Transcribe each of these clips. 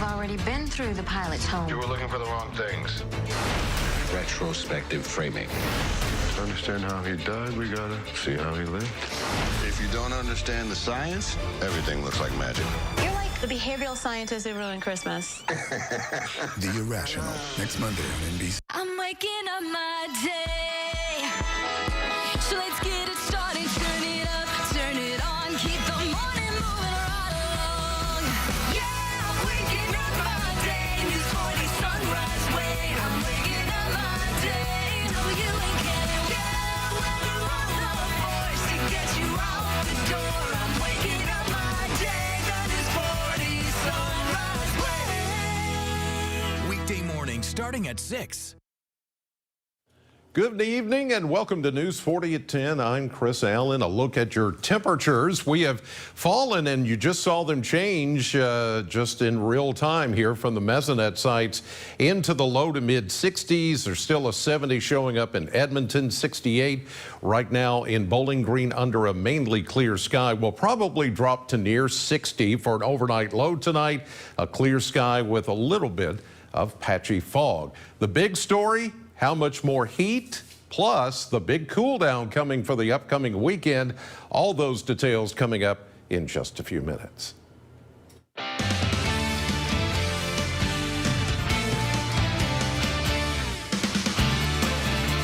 we've already been through the pilot's home. You were looking for the wrong things. Retrospective framing. To understand how he died, we gotta see how he lived. If you don't understand the science, everything looks like magic. You're like the behavioral scientist who ruined Christmas. The Irrational, next Monday on NBC. I'm waking up my day. So let's get it started. Turn it up, turn it on. Keep the morning moving right along. Yeah, I'm waking up my day. This 40 sunrise way. I'm waking up my day. WNKY. Yeah, we're the force to get you out the door. I'm waking up my day. Got this 40 sunrise way. Weekday morning starting at 6. Good evening and welcome to News 40 at 10. I'm Chris Allen. A look at your temperatures. We have fallen and you just saw them change just in real time here from the mesonet sites into the low to mid 60s. There's still a 70 showing up in Edmonton, 68 right now in Bowling Green under a mainly clear sky. Will probably drop to near 60 for an overnight low tonight. A clear sky with a little bit of patchy fog. The big story: how much more heat, plus the big cool down coming for the upcoming weekend. All those details coming up in just a few minutes.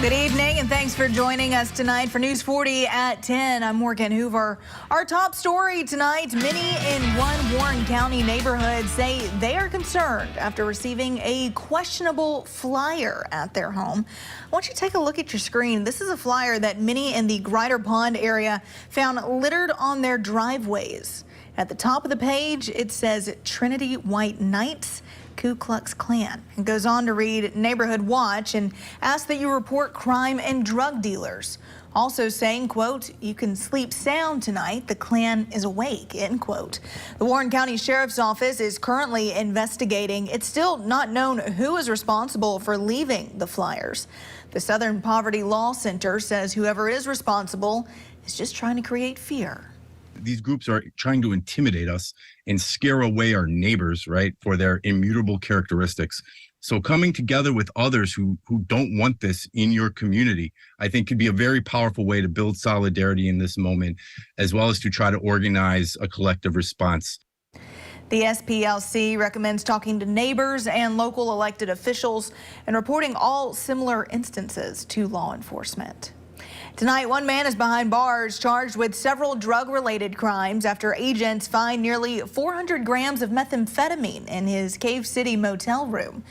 Good evening and thanks for joining us tonight for News 40 at 10. I'm Morgan Hoover. Our top story tonight: many in one Warren County neighborhood say they are concerned after receiving a questionable flyer at their home. I want you to take a look at your screen. This is a flyer that many in the Grider Pond area found littered on their driveways. At the top of the page, it says Trinity White Knights, Ku Klux Klan. It goes on to read Neighborhood Watch and ask that you report crime and drug dealers. Also saying, quote, "You can sleep sound tonight. The Klan is awake," end quote. The Warren County Sheriff's Office is currently investigating. It's still not known who is responsible for leaving the flyers. The Southern Poverty Law Center says whoever is responsible is just trying to create fear. These groups are trying to intimidate us and scare away our neighbors, right, for their immutable characteristics. So coming together with others who don't want this in your community, I think could be a very powerful way to build solidarity in this moment, as well as to try to organize a collective response. The SPLC recommends talking to neighbors and local elected officials and reporting all similar instances to law enforcement. Tonight, one man is behind bars charged with several drug-related crimes after agents find nearly 400 grams of methamphetamine in his Cave City motel room.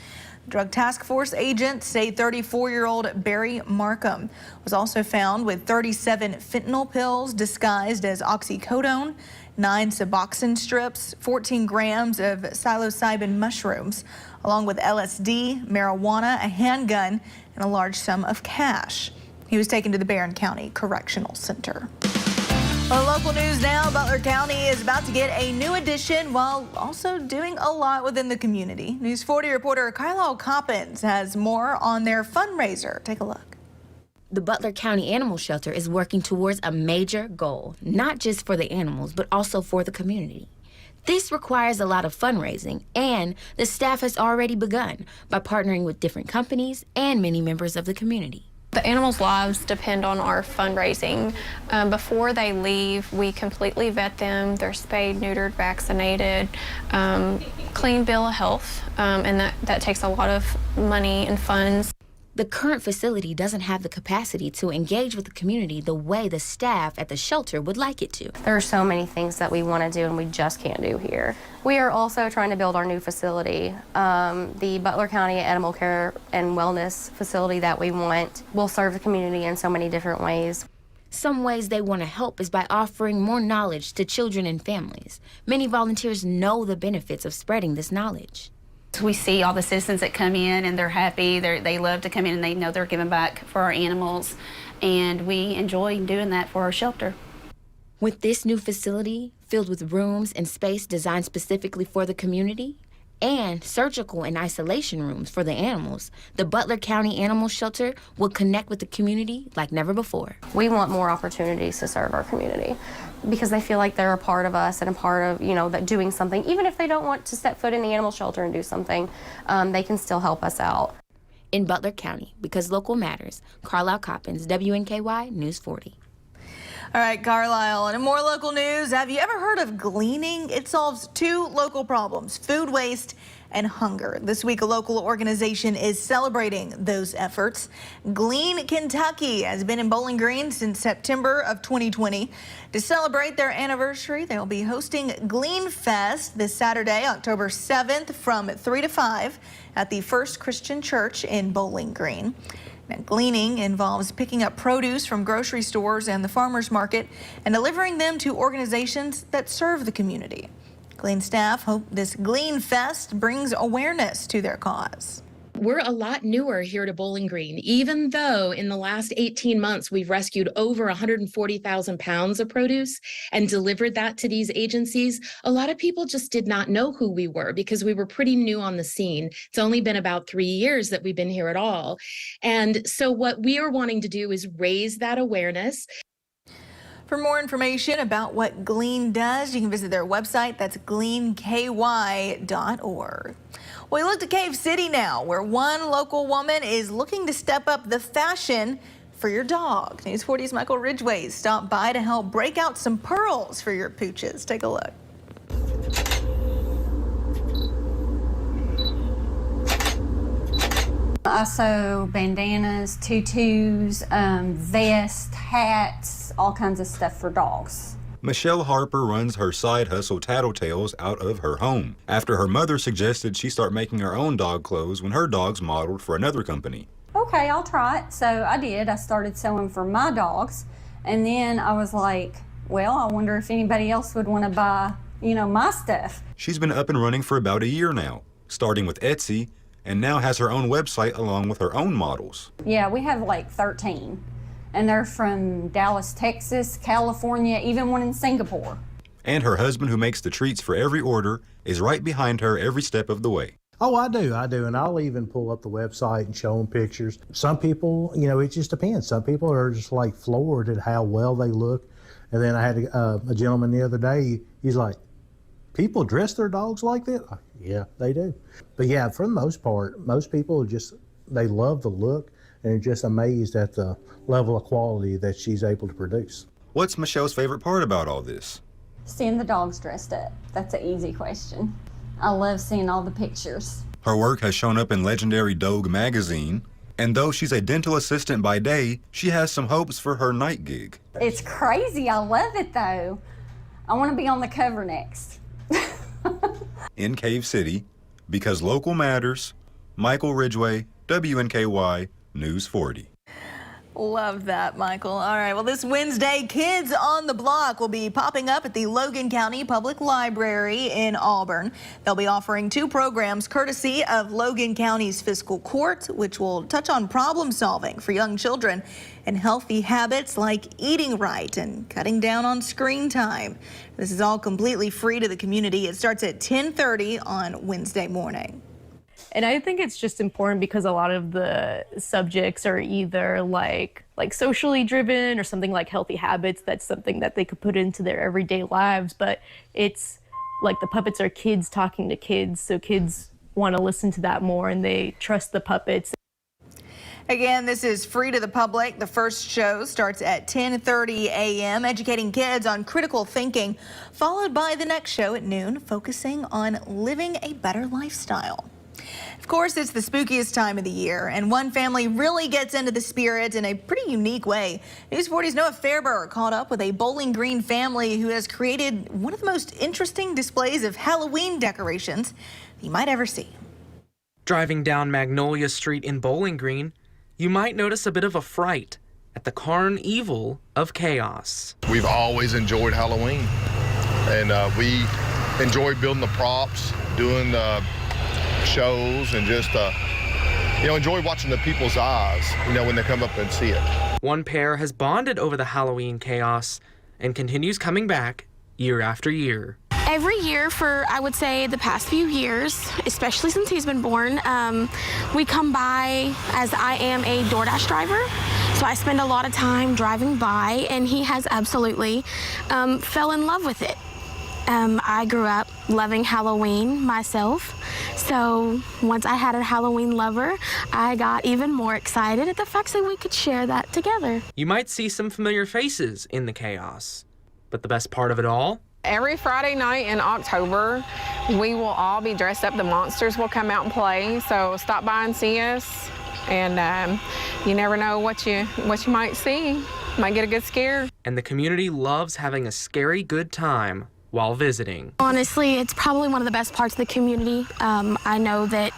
Drug Task Force agents say 34-year-old Barry Markham was also found with 37 fentanyl pills disguised as oxycodone, 9 Suboxone strips, 14 grams of psilocybin mushrooms, along with LSD, marijuana, a handgun, and a large sum of cash. He was taken to the Barron County Correctional Center. Well, local news now: Butler County is about to get a new addition while also doing a lot within the community. News 40 reporter Kylo Coppins has more on their fundraiser. Take a look. The Butler County Animal Shelter is working towards a major goal, not just for the animals, but also for the community. This requires a lot of fundraising, and the staff has already begun by partnering with different companies and many members of the community. The animals' lives depend on our fundraising. Before they leave, we completely vet them. They're spayed, neutered, vaccinated, clean bill of health, and that takes a lot of money and funds. The current facility doesn't have the capacity to engage with the community the way the staff at the shelter would like it to. There are so many things that we want to do and we just can't do here. We are also trying to build our new facility. The Butler County Animal Care and Wellness facility that we want will serve the community in so many different ways. Some ways they want to help is by offering more knowledge to children and families. Many volunteers know the benefits of spreading this knowledge. We see all the citizens that come in and they're happy, they love to come in and they know they're giving back for our animals, and we enjoy doing that for our shelter. With this new facility, filled with rooms and space designed specifically for the community, and surgical and isolation rooms for the animals, the Butler County Animal Shelter will connect with the community like never before. We want more opportunities to serve our community because they feel like they're a part of us and a part of, that doing something. Even if they don't want to step foot in the animal shelter and do something, they can still help us out. In Butler County, because local matters, Carlisle Coppins, WNKY News 40. All right, Carlisle, and in more local news, have you ever heard of Gleaning? It solves two local problems, food waste and hunger. This week, a local organization is celebrating those efforts. Glean Kentucky has been in Bowling Green since September of 2020. To celebrate their anniversary, they'll be hosting Glean Fest this Saturday, October 7th from 3 to 5 at the First Christian Church in Bowling Green. Now, gleaning involves picking up produce from grocery stores and the farmers market and delivering them to organizations that serve the community. Glean staff hope this Glean Fest brings awareness to their cause. We're a lot newer here to Bowling Green, even though in the last 18 months we've rescued over 140,000 pounds of produce and delivered that to these agencies. A lot of people just did not know who we were because we were pretty new on the scene. It's only been about 3 years that we've been here at all. And so what we are wanting to do is raise that awareness. For more information about what Glean does, you can visit their website. That's WNKY.org. We look to Cave City now, where one local woman is looking to step up the fashion for your dog. News 40's Michael Ridgway stopped by to help break out some pearls for your pooches. Take a look. I sew bandanas, tutus, vests, hats, all kinds of stuff for dogs. Michelle Harper runs her side hustle Tattletales out of her home after her mother suggested she start making her own dog clothes when her dogs modeled for another company. Okay, I'll try it. So I did. I started sewing for my dogs, and then I was like, well, I wonder if anybody else would want to buy, my stuff. She's been up and running for about a year now, starting with Etsy, and now has her own website along with her own models. Yeah, we have like 13. And they're from Dallas, Texas, California, even one in Singapore. And her husband, who makes the treats for every order, is right behind her every step of the way. Oh, I do. And I'll even pull up the website and show them pictures. Some people, it just depends. Some people are just like floored at how well they look. And then I had a gentleman the other day, he's like, people dress their dogs like that? Yeah, they do. But yeah, for the most part, most people they love the look and are just amazed at the level of quality that she's able to produce. What's Michelle's favorite part about all this? Seeing the dogs dressed up. That's an easy question. I love seeing all the pictures. Her work has shown up in legendary Dog magazine, and though she's a dental assistant by day, she has some hopes for her night gig. It's crazy. I love it though. I want to be on the cover next. In Cave City, because local matters, Michael Ridgway, WNKY News 40. Love that, Michael. All right, well, this Wednesday, Kids on the Block will be popping up at the Logan County Public Library in Auburn. They'll be offering 2 programs courtesy of Logan County's Fiscal Court, which will touch on problem solving for young children and healthy habits like eating right and cutting down on screen time. This is all completely free to the community. It starts at 10:30 on Wednesday morning. And I think it's just important because a lot of the subjects are either like socially driven or something like healthy habits. That's something that they could put into their everyday lives. But it's like the puppets are kids talking to kids. So kids want to listen to that more and they trust the puppets. Again, this is free to the public. The first show starts at 10:30 a.m., educating kids on critical thinking, followed by the next show at noon, focusing on living a better lifestyle. Of course, it's the spookiest time of the year, and one family really gets into the spirit in a pretty unique way. News 40's Noah Fairburg caught up with a Bowling Green family who has created one of the most interesting displays of Halloween decorations you might ever see. Driving down Magnolia Street in Bowling Green, you might notice a bit of a fright at the Carnival of Chaos. We've always enjoyed Halloween, and we enjoy building the props, doing the shows, and just enjoy watching the people's eyes when they come up and see it. One pair has bonded over the Halloween chaos and continues coming back year after year. Every year for, I would say, the past few years, especially since he's been born, we come by, as I am a DoorDash driver, so I spend a lot of time driving by, and he has absolutely fell in love with it. I grew up loving Halloween myself, so once I had a Halloween lover, I got even more excited at the fact that we could share that together. You might see some familiar faces in the chaos, but the best part of it all? Every Friday night in October, we will all be dressed up. The monsters will come out and play, so stop by and see us. And you never know what you might see. Might get a good scare. And the community loves having a scary good time while visiting. Honestly, it's probably one of the best parts of the community. I know that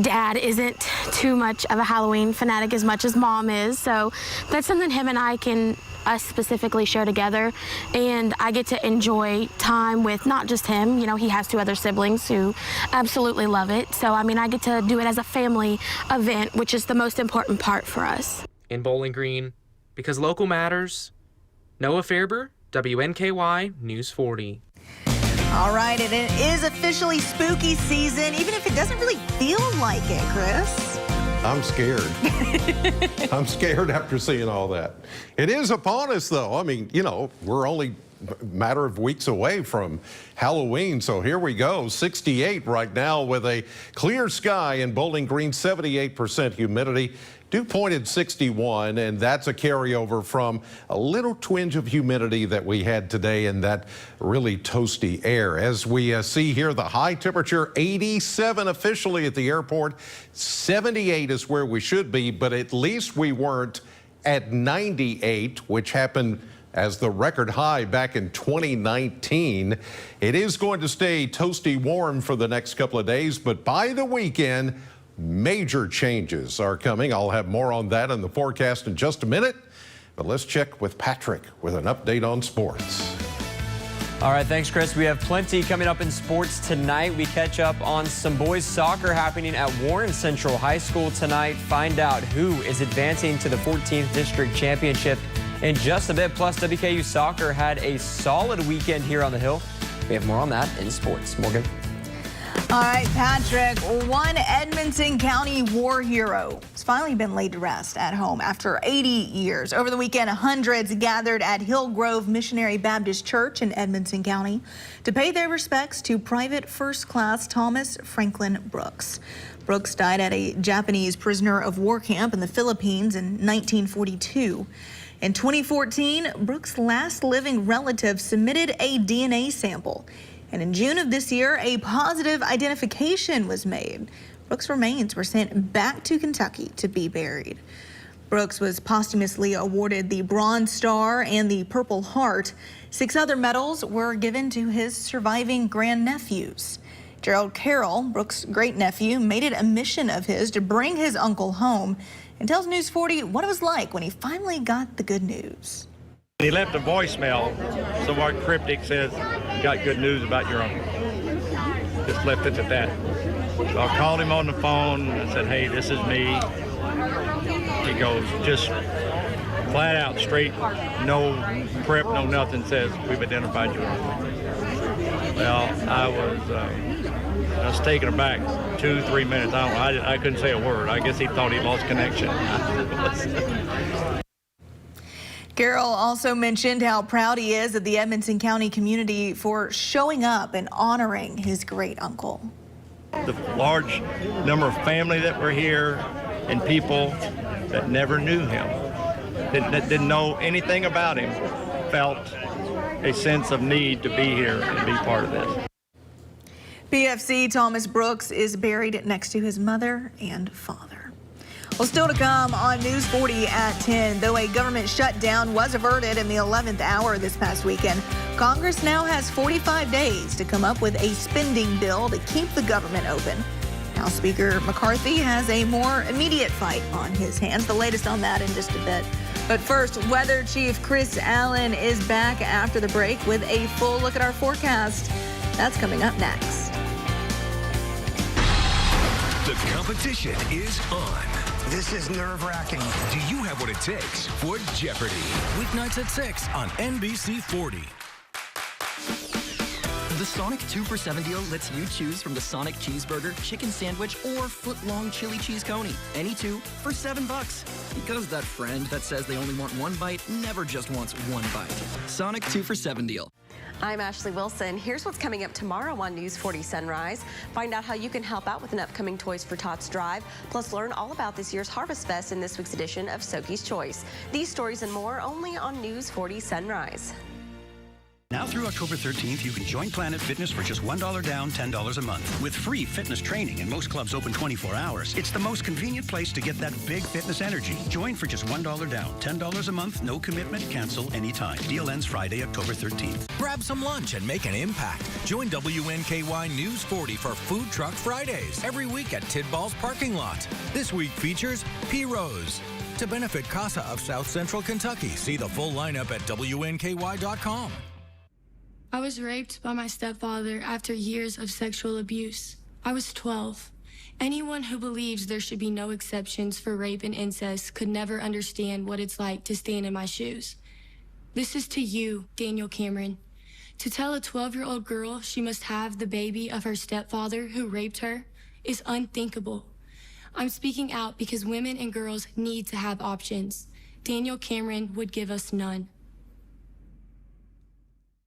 Dad isn't too much of a Halloween fanatic as much as Mom is, so that's something him and I can us specifically share together, and I get to enjoy time with not just him. You know, he has 2 other siblings who absolutely love it, so I mean, I get to do it as a family event, which is the most important part for us. In Bowling Green, because local matters, Noah Fairber, WNKY News 40. All right, and it is officially spooky season, even if it doesn't really feel like it, Chris. I'm scared. I'm scared after seeing all that. It is upon us, though. I mean, you know, we're only a matter of weeks away from Halloween, so here we go. 68 right now with a clear sky in Bowling Green, 78% humidity. Dew point at 61, and that's a carryover from a little twinge of humidity that we had today in that really toasty air. As we see here, the high temperature, 87 officially at the airport. 78 is where we should be, but at least we weren't at 98, which happened as the record high back in 2019. It is going to stay toasty warm for the next couple of days, but by the weekend, major changes are coming. I'll have more on that in the forecast in just a minute, but let's check with Patrick with an update on sports. All right, thanks, Chris. We have plenty coming up in sports tonight. We catch up on some boys soccer happening at Warren Central High School tonight. Find out who is advancing to the 14th District Championship in just a bit. Plus, WKU soccer had a solid weekend here on the Hill. We have more on that in sports. Morgan. All right, Patrick, one Edmonson County war hero has finally been laid to rest at home after 80 years. Over the weekend, hundreds gathered at Hillgrove Missionary Baptist Church in Edmonson County to pay their respects to Private First Class Thomas Franklin Brooks. Brooks died at a Japanese prisoner of war camp in the Philippines in 1942. In 2014, Brooks' last living relative submitted a DNA sample. And in June of this year, a positive identification was made. Brooks' remains were sent back to Kentucky to be buried. Brooks was posthumously awarded the Bronze Star and the Purple Heart. 6 other medals were given to his surviving grandnephews. Gerald Carroll, Brooks' great-nephew, made it a mission of his to bring his uncle home and tells News 40 what it was like when he finally got the good news. He left a voicemail, somewhat cryptic, says, "Got good news about your uncle." Just left it at that. So I called him on the phone and said, "Hey, this is me." He goes, just flat out, straight, no prep, no nothing, says, "We've identified your uncle." Well, I was taken aback 2-3 minutes. I couldn't say a word. I guess he thought he lost connection. Carroll also mentioned how proud he is of the Edmonson County community for showing up and honoring his great uncle. The large number of family that were here and people that never knew him, that didn't know anything about him, felt a sense of need to be here and be part of this. PFC Thomas Brooks is buried next to his mother and father. Well, still to come on News 40 at 10. Though a government shutdown was averted in the 11th hour this past weekend, Congress now has 45 days to come up with a spending bill to keep the government open. House Speaker McCarthy has a more immediate fight on his hands. The latest on that in just a bit. But first, Weather Chief Chris Allen is back after the break with a full look at our forecast. That's coming up next. The competition is on. This is nerve-wracking. Do you have what it takes for Jeopardy? Weeknights at 6 on NBC 40. Sonic 2 for $7 deal lets you choose from the Sonic cheeseburger, chicken sandwich, or foot-long chili cheese coney. Any two for $7. Because that friend that says they only want one bite never just wants one bite. Sonic 2 for $7 deal. I'm Ashley Wilson. Here's what's coming up tomorrow on News 40 Sunrise. Find out how you can help out with an upcoming Toys for Tots drive. Plus, learn all about this year's Harvest Fest in this week's edition of Soki's Choice. These stories and more only on News 40 Sunrise. Now through October 13th, you can join Planet Fitness for just $1 down, $10 a month. With free fitness training and most clubs open 24 hours, it's the most convenient place to get that big fitness energy. Join for just $1 down, $10 a month, no commitment, cancel anytime. Deal ends Friday, October 13th. Grab some lunch and make an impact. Join WNKY News 40 for Food Truck Fridays every week at Tidball's parking lot. This week features P. Rose. To benefit CASA of South Central Kentucky, see the full lineup at WNKY.com. I was raped by my stepfather after years of sexual abuse. I was 12. Anyone who believes there should be no exceptions for rape and incest could never understand what it's like to stand in my shoes. This is to you, Daniel Cameron. To tell a 12-year-old girl she must have the baby of her stepfather who raped her is unthinkable. I'm speaking out because women and girls need to have options. Daniel Cameron would give us none.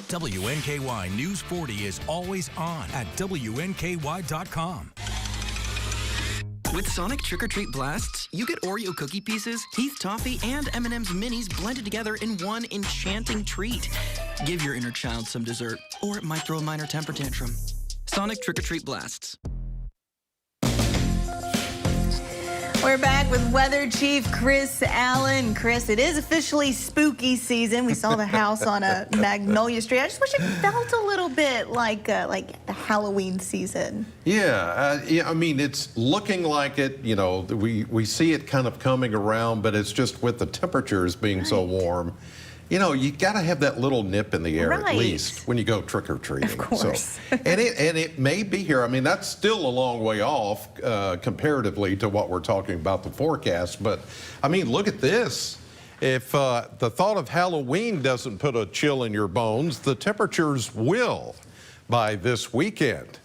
WNKY News 40 is always on at WNKY.com. With Sonic Trick or Treat Blasts, you get Oreo cookie pieces, Heath Toffee, and M&M's minis blended together in one enchanting treat. Give your inner child some dessert, or it might throw a minor temper tantrum. Sonic Trick or Treat Blasts. We're back with Weather Chief Chris Allen. Chris, it is officially spooky season. We saw the house on a Magnolia Street. I just wish it felt a little bit like the Halloween season. Yeah, I mean, it's looking like it. You know, we see it kind of coming around, but it's just with the temperatures being so warm. You know, you got to have that little nip in the air at least when you go trick-or-treating. Of course. So, and it may be here. I mean, that's still a long way off comparatively to what we're talking about the forecast. But, I mean, look at this. If the thought of Halloween doesn't put a chill in your bones, the temperatures will by this weekend.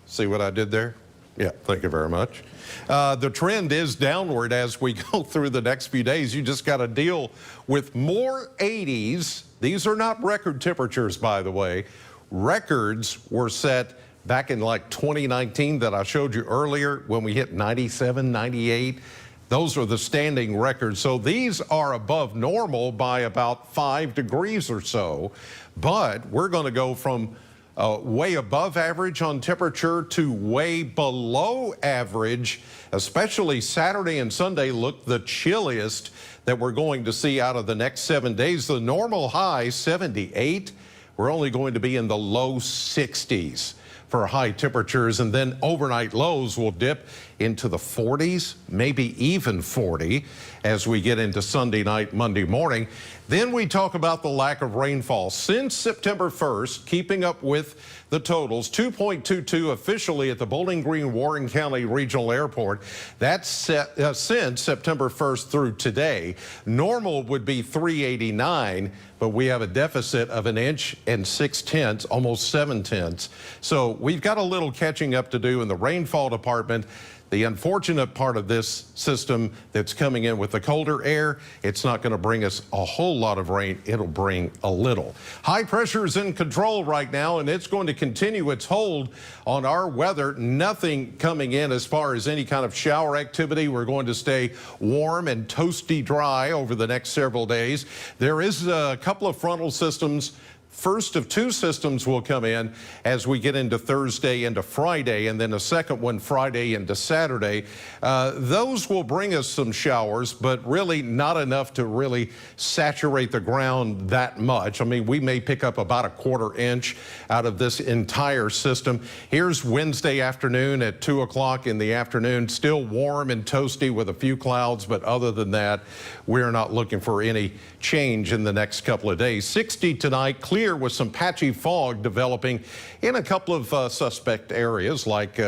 See what I did there? Yeah, thank you very much. The trend is downward as we go through the next few days. You just got to deal with more 80s. These are not record temperatures, by the way. Records were set back in like 2019 that I showed you earlier when we hit 97, 98. Those are the standing records. So these are above normal by about 5 degrees or so. But we're going to go from way above average on temperature to way below average, especially Saturday and Sunday look the chilliest that we're going to see out of the next 7 days. The normal high, 78. We're only going to be in the low 60s for high temperatures, and then overnight lows will dip into the 40s, maybe even 40 as we get into Sunday night, Monday morning. Then we talk about the lack of rainfall. Since September 1st, keeping up with the totals, 2.22 officially at the Bowling Green Warren County Regional Airport. That's since September 1st through today. Normal would be 389, but we have a deficit of 1 inch and 6/10, almost 7/10. So we've got a little catching up to do in the rainfall department. The unfortunate part of this system that's coming in with the colder air, it's not going to bring us a whole lot of rain. It'll bring a little. High pressure is in control right now, and it's going to continue its hold on our weather. Nothing coming in as far as any kind of shower activity. We're going to stay warm and toasty dry over the next several days. There is a couple of frontal systems. First of 2 systems will come in as we get into Thursday into Friday, and then a second one Friday into Saturday. Those will bring us some showers, but really not enough to really saturate the ground that much. I mean, we may pick up about 1/4 inch out of this entire system. Here's Wednesday afternoon at 2 o'clock in the afternoon. Still warm and toasty with a few clouds, but other than that, we're not looking for any change in the next couple of days. 60 tonight, clear severe with some patchy fog developing in a couple of suspect areas like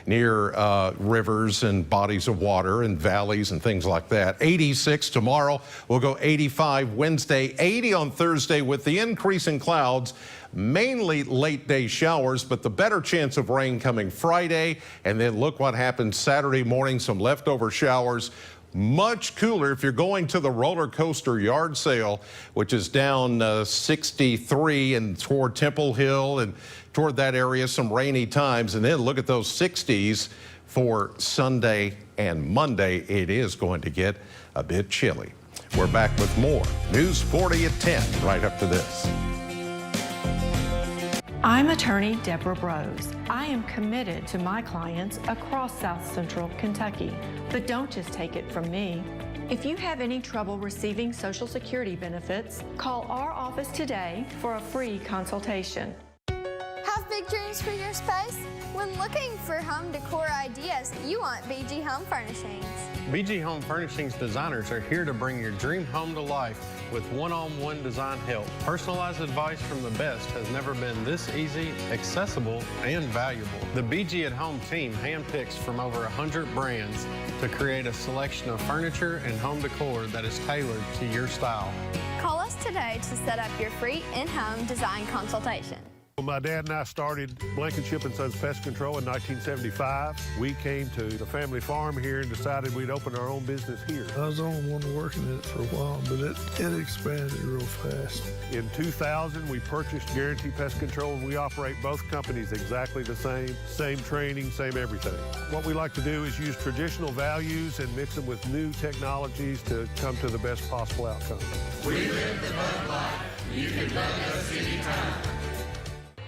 near rivers and bodies of water and valleys and things like that. 86 tomorrow. We'll go 85 Wednesday, 80 on Thursday with the increase in clouds. Mainly late day showers, but the better chance of rain coming Friday. And then look what happens Saturday morning, some leftover showers. Much cooler if you're going to the roller coaster yard sale, which is down 63 and toward Temple Hill and toward that area, some rainy times. And then look at those 60s for Sunday and Monday. It is going to get a bit chilly. We're back with more News 40 at 10 right after this. I'm attorney Deborah Brose. I am committed to my clients across South Central Kentucky. But don't just take it from me. If you have any trouble receiving Social Security benefits, call our office today for a free consultation. Have big dreams for your space? When looking for home decor ideas, you want BG Home Furnishings. BG Home Furnishings designers are here to bring your dream home to life with one-on-one design help. Personalized advice from the best has never been this easy, accessible, and valuable. The BG at Home team handpicks from over 100 brands to create a selection of furniture and home decor that is tailored to your style. Call us today to set up your free in-home design consultation. My dad and I started Blankenship & Sons Pest Control in 1975. We came to the family farm here and decided we'd open our own business here. I was the only one working in it for a while, but it expanded real fast. In 2000, we purchased Guarantee Pest Control, and we operate both companies exactly the same training, same everything. What we like to do is use traditional values and mix them with new technologies to come to the best possible outcome. We live the bug life. You can bug us anytime.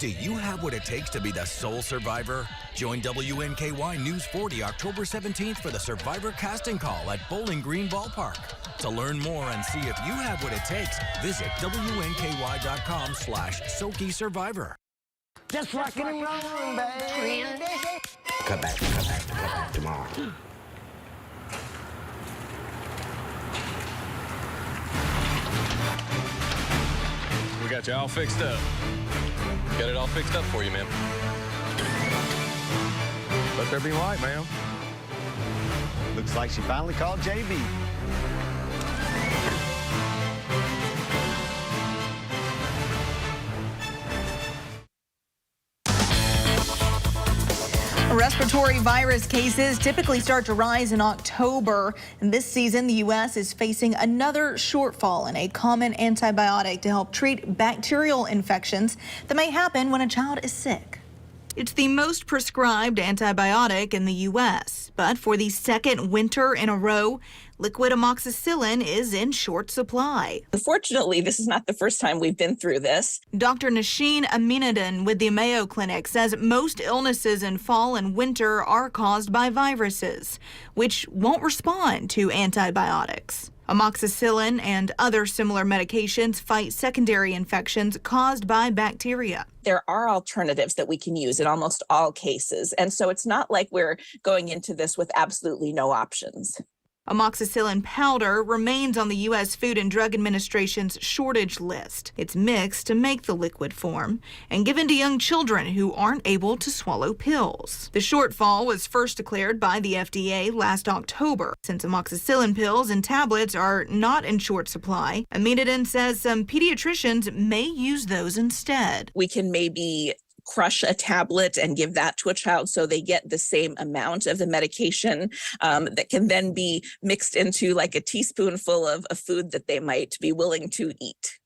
Do you have what it takes to be the sole survivor? Join WNKY News 40 October 17th for the Survivor Casting Call at Bowling Green Ballpark. To learn more and see if you have what it takes, visit WNKY.com/Soki Survivor. Just rockin' and rollin', baby. Cut back tomorrow. We got you all fixed up. Got it all fixed up for you, ma'am. Let there be light, ma'am. Looks like she finally called JB. Respiratory virus cases typically start to rise in October. And this season, the U.S. is facing another shortfall in a common antibiotic to help treat bacterial infections that may happen when a child is sick. It's the most prescribed antibiotic in the U.S., but for the second winter in a row, liquid amoxicillin is in short supply. Unfortunately, this is not the first time we've been through this. Dr. Nasheen Aminuddin with the Mayo Clinic says most illnesses in fall and winter are caused by viruses, which won't respond to antibiotics. Amoxicillin and other similar medications fight secondary infections caused by bacteria. There are alternatives that we can use in almost all cases, and so it's not like we're going into this with absolutely no options. Amoxicillin powder remains on the U.S. Food and Drug Administration's shortage list. It's mixed to make the liquid form and given to young children who aren't able to swallow pills. The shortfall was first declared by the FDA last October. Since amoxicillin pills and tablets are not in short supply, Aminuddin says some pediatricians may use those instead. We can maybe crush a tablet and give that to a child so they get the same amount of the medication that can then be mixed into like a teaspoonful of a food that they might be willing to eat.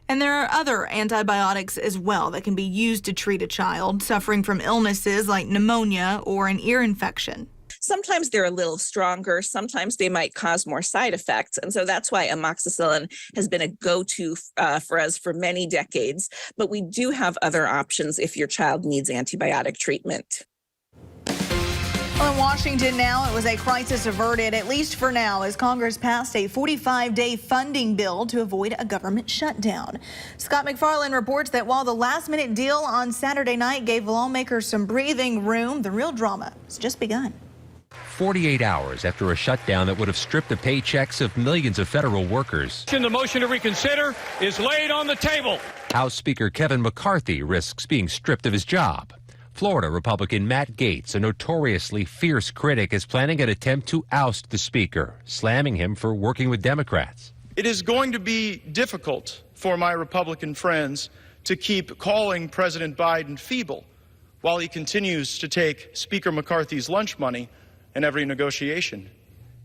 And there are other antibiotics as well that can be used to treat a child suffering from illnesses like pneumonia or an ear infection. Sometimes they're a little stronger, sometimes they might cause more side effects. And so that's why amoxicillin has been a go-to for us for many decades. But we do have other options if your child needs antibiotic treatment. Well, in Washington now, it was a crisis averted, at least for now, as Congress passed a 45-day funding bill to avoid a government shutdown. Scott McFarland reports that while the last-minute deal on Saturday night gave lawmakers some breathing room, the real drama has just begun. 48 hours after a shutdown that would have stripped the paychecks of millions of federal workers. The motion to reconsider is laid on the table. House Speaker Kevin McCarthy risks being stripped of his job. Florida Republican Matt Gaetz, a notoriously fierce critic, is planning an attempt to oust the Speaker, slamming him for working with Democrats. It is going to be difficult for my Republican friends to keep calling President Biden feeble while he continues to take Speaker McCarthy's lunch money in every negotiation.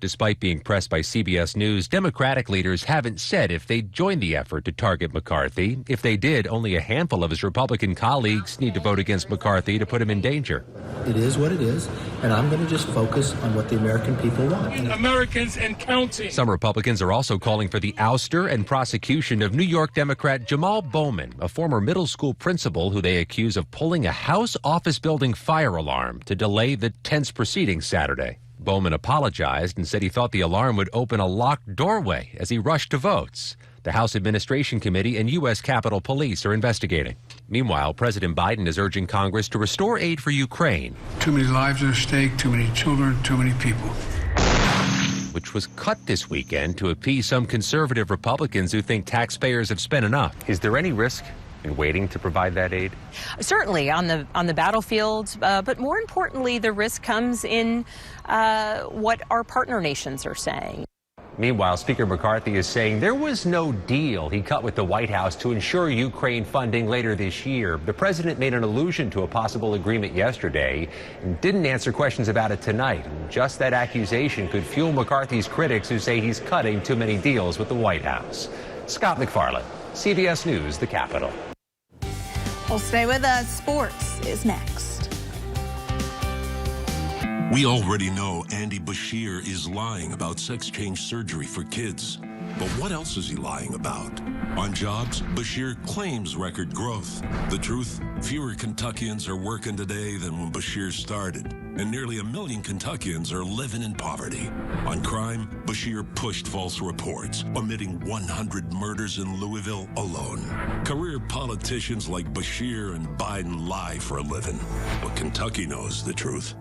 Despite being pressed by CBS News, Democratic leaders haven't said if they'd join the effort to target McCarthy. If they did, only a handful of his Republican colleagues need to vote against McCarthy to put him in danger. It is what it is, and I'm going to just focus on what the American people want. Americans and counting. Some Republicans are also calling for the ouster and prosecution of New York Democrat Jamal Bowman, a former middle school principal who they accuse of pulling a House office building fire alarm to delay the tense proceedings Saturday. Bowman apologized and said he thought the alarm would open a locked doorway as he rushed to votes. The House Administration Committee and U.S. Capitol Police are investigating. Meanwhile, President Biden is urging Congress to restore aid for Ukraine. Too many lives are at stake, too many children, too many people. Which was cut this weekend to appease some conservative Republicans who think taxpayers have spent enough. Is there any risk in waiting to provide that aid? Certainly on the battlefield, but more importantly, the risk comes in what our partner nations are saying. Meanwhile, Speaker McCarthy is saying there was no deal he cut with the White House to ensure Ukraine funding later this year. The president made an allusion to a possible agreement yesterday and didn't answer questions about it tonight. And just that accusation could fuel McCarthy's critics who say he's cutting too many deals with the White House. Scott McFarland, CBS News, the Capitol. Well, stay with us. Sports is next. We already know Andy Bashir is lying about sex change surgery for kids. But what else is he lying about? On jobs, Bashir claims record growth. The truth? Fewer Kentuckians are working today than when Bashir started. And nearly 1 million Kentuckians are living in poverty. On crime, Bashir pushed false reports, omitting 100 murders in Louisville alone. Career politicians like Bashir and Biden lie for a living. But Kentucky knows the truth.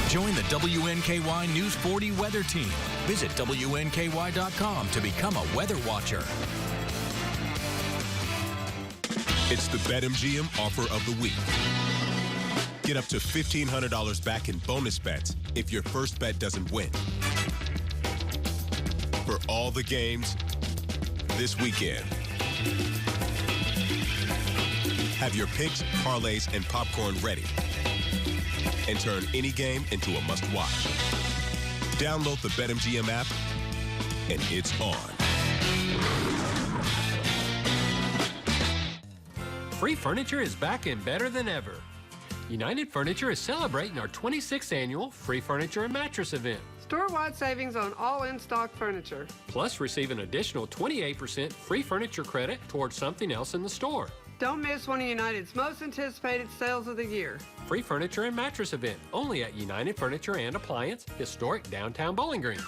Join the WNKY News 40 weather team. Visit WNKY.com to become a weather watcher. It's the BetMGM offer of the week. Get up to $1,500 back in bonus bets if your first bet doesn't win. For all the games this weekend. Have your picks, parlays, and popcorn ready. And turn any game into a must-watch. Download the BetMGM app, and it's on. Free Furniture is back and better than ever. United Furniture is celebrating our 26th annual Free Furniture and Mattress event. Store-wide savings on all in-stock furniture. Plus, receive an additional 28% free furniture credit towards something else in the store. Don't miss one of United's most anticipated sales of the year. Free Furniture and Mattress event only at United Furniture and Appliance, historic downtown Bowling Green.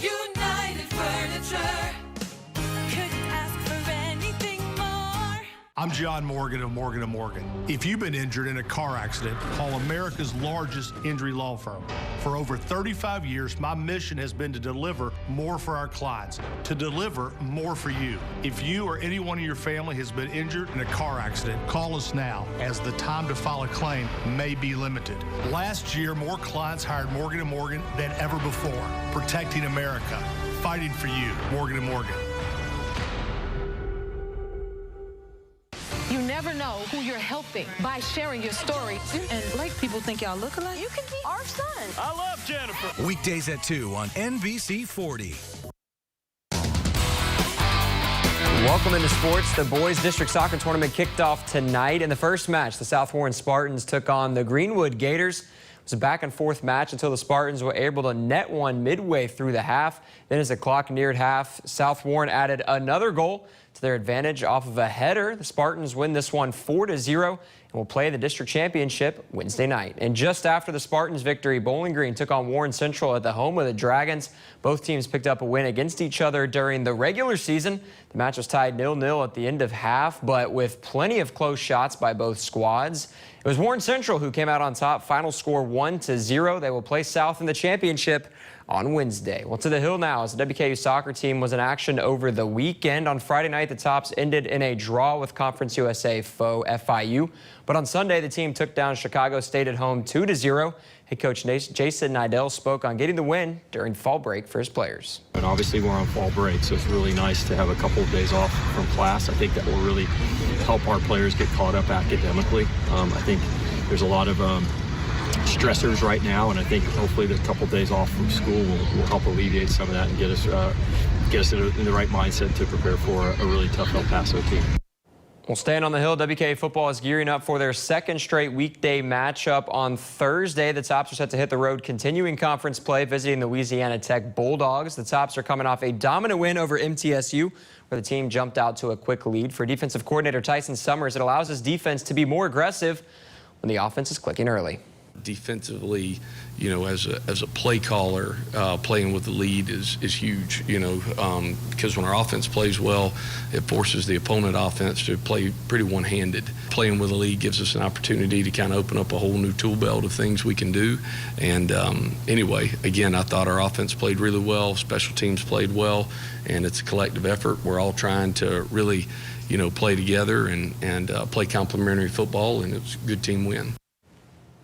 United Furniture. Couldn't ask for anything more. I'm John Morgan of Morgan & Morgan. If you've been injured in a car accident, call America's largest injury law firm. For over 35 years, my mission has been to deliver more for our clients, to deliver more for you. If you or anyone in your family has been injured in a car accident, call us now, as the time to file a claim may be limited. Last year, more clients hired Morgan & Morgan than ever before, protecting America, fighting for you. Morgan & Morgan. You never know who you're helping by sharing your story. And like people think y'all look alike. You can be our son. I love Jennifer. Weekdays at 2 on NBC 40. Welcome into sports. The boys district soccer tournament kicked off tonight. In the first match, the South Warren Spartans took on the Greenwood Gators. It was a back and forth match until the Spartans were able to net one midway through the half. Then as the clock neared half, South Warren added another goal to their advantage off of a header. The Spartans win this one 4-0 and will play the district championship Wednesday night. And just after the Spartans' victory, Bowling Green took on Warren Central at the home of the Dragons. Both teams picked up a win against each other during the regular season. The match was tied 0-0 at the end of half, but with plenty of close shots by both squads. It was Warren Central who came out on top. Final score 1-0. They will play South in the championship on Wednesday. Well, to the Hill now as the WKU soccer team was in action over the weekend. On Friday night, the Tops ended in a draw with Conference USA foe FIU. But on Sunday, the team took down Chicago State at home 2-0. Head coach Jason Nidell spoke on getting the win during fall break for his players. And obviously we're on fall break, so it's really nice to have a couple of days off from class. I think that will really help our players get caught up academically. I think there's a lot of stressors right now, and I think hopefully the couple of days off from school will help alleviate some of that and get us in the right mindset to prepare for a really tough El Paso team. Well, staying on the Hill, WKU football is gearing up for their second straight weekday matchup on Thursday. The Tops are set to hit the road, continuing conference play, visiting the Louisiana Tech Bulldogs. The Tops are coming off a dominant win over MTSU, where the team jumped out to a quick lead. For defensive coordinator Tyson Summers, it allows his defense to be more aggressive when the offense is clicking early. Defensively, you know, as a play caller, playing with the lead is huge, you know, because when our offense plays well, it forces the opponent offense to play pretty one-handed. Playing with the lead gives us an opportunity to kind of open up a whole new tool belt of things we can do. And anyway, again, I thought our offense played really well, special teams played well, and it's a collective effort. We're all trying to really, you know, play together and play complementary football, and it was a good team win.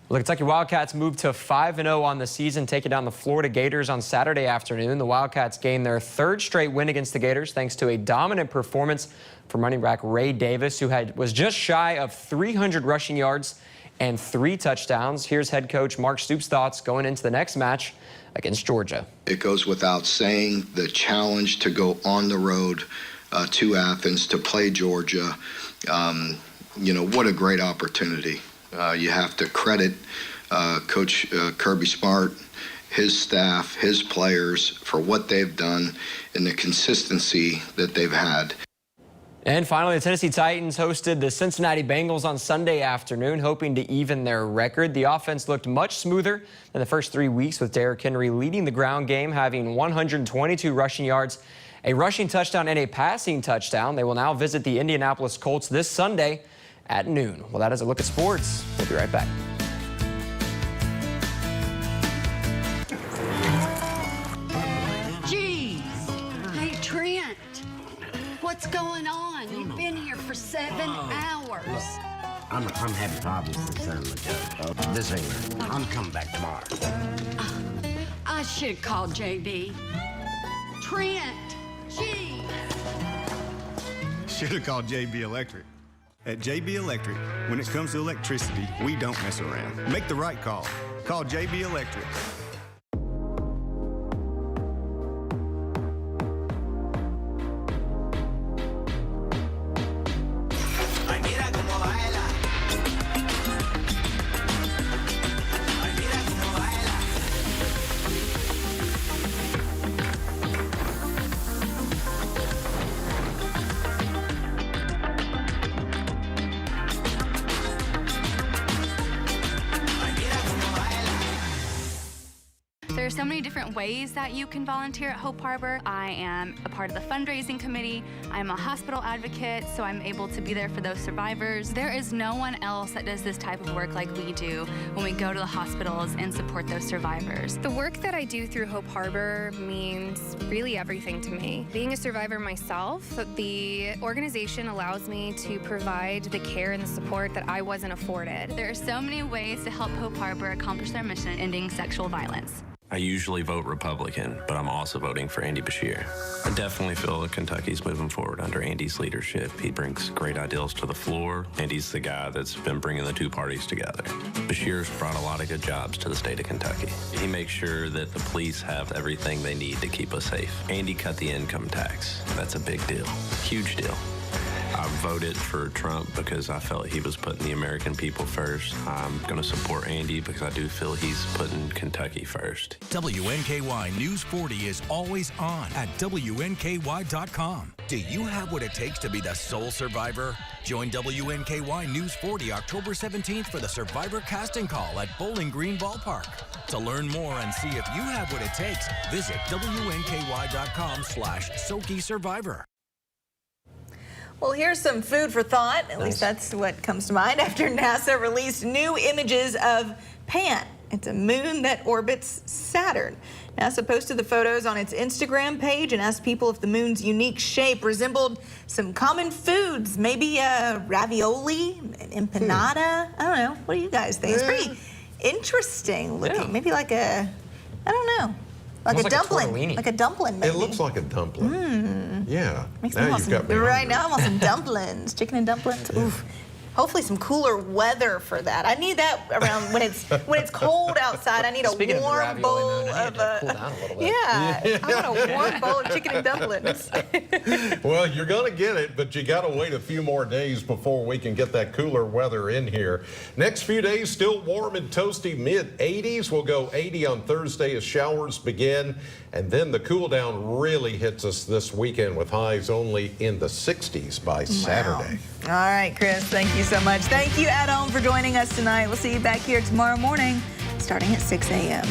The Kentucky Wildcats moved to 5-0 on the season, taking down the Florida Gators on Saturday afternoon. The Wildcats gained their third straight win against the Gators thanks to a dominant performance from running back Ray Davis, who was just shy of 300 rushing yards and 3 touchdowns. Here's head coach Mark Stoops' thoughts going into the next match against Georgia. It goes without saying, the challenge to go on the road to Athens to play Georgia. You know, what a great opportunity. You have to credit Coach Kirby Smart, his staff, his players for what they've done and the consistency that they've had. And finally, the Tennessee Titans hosted the Cincinnati Bengals on Sunday afternoon, hoping to even their record. The offense looked much smoother than the first 3 weeks, with Derrick Henry leading the ground game, having 122 rushing yards, a rushing touchdown, and a passing touchdown. They will now visit the Indianapolis Colts this Sunday at noon. Well, that is a look at sports. We'll be right back. Jeez. Hey, Trent. What's going on? You've been here for 7 hours. I'm having problems with San Mateo. This ain't right. I'm coming back tomorrow. I should have called JB. Trent. Jeez. Should have called JB Electric. At JB Electric, when it comes to electricity, we don't mess around. Make the right call. Call JB Electric. There are so many different ways that you can volunteer at Hope Harbor. I am a part of the fundraising committee. I'm a hospital advocate, so I'm able to be there for those survivors. There is no one else that does this type of work like we do when we go to the hospitals and support those survivors. The work that I do through Hope Harbor means really everything to me. Being a survivor myself, the organization allows me to provide the care and the support that I wasn't afforded. There are so many ways to help Hope Harbor accomplish their mission, ending sexual violence. I usually vote Republican, but I'm also voting for Andy Beshear. I definitely feel that Kentucky's moving forward under Andy's leadership. He brings great ideals to the floor. Andy's the guy that's been bringing the two parties together. Beshear's brought a lot of good jobs to the state of Kentucky. He makes sure that the police have everything they need to keep us safe. Andy cut the income tax. That's a big deal, huge deal. I'm voted for Trump because I felt he was putting the American people first. I'm going to support Andy because I do feel he's putting Kentucky first. WNKY News 40 is always on at WNKY.com. Do you have what it takes to be the sole survivor? Join WNKY News 40 October 17th for the Survivor Casting Call at Bowling Green Ballpark. To learn more and see if you have what it takes, visit WNKY.com/Soki Survivor. Well, here's some food for thought. At least that's what comes to mind after NASA released new images of Pan. It's a moon that orbits Saturn. NASA posted the photos on its Instagram page and asked people if the moon's unique shape resembled some common foods, maybe ravioli, an empanada. I don't know. What do you guys think? It's pretty interesting looking. Maybe like a, I don't know. Like a dumpling. Like a dumpling, maybe. It looks like a dumpling. Yeah. Makes me want some, right now I want some dumplings. Chicken and dumplings. Oof. Hopefully some cooler weather for that. I need that around when it's cold outside. I need a warm bowl of cool down a little bit. Yeah, I want a warm bowl of chicken and dumplings. Well, you're going to get it, but you got to wait a few more days before we can get that cooler weather in here. Next few days, still warm and toasty, mid-80s. We'll go 80 on Thursday as showers begin, and then the cool down really hits us this weekend with highs only in the 60s by Saturday. All right, Chris, thank you so much. Thank you at home for joining us tonight. We'll see you back here tomorrow morning starting at 6 a.m.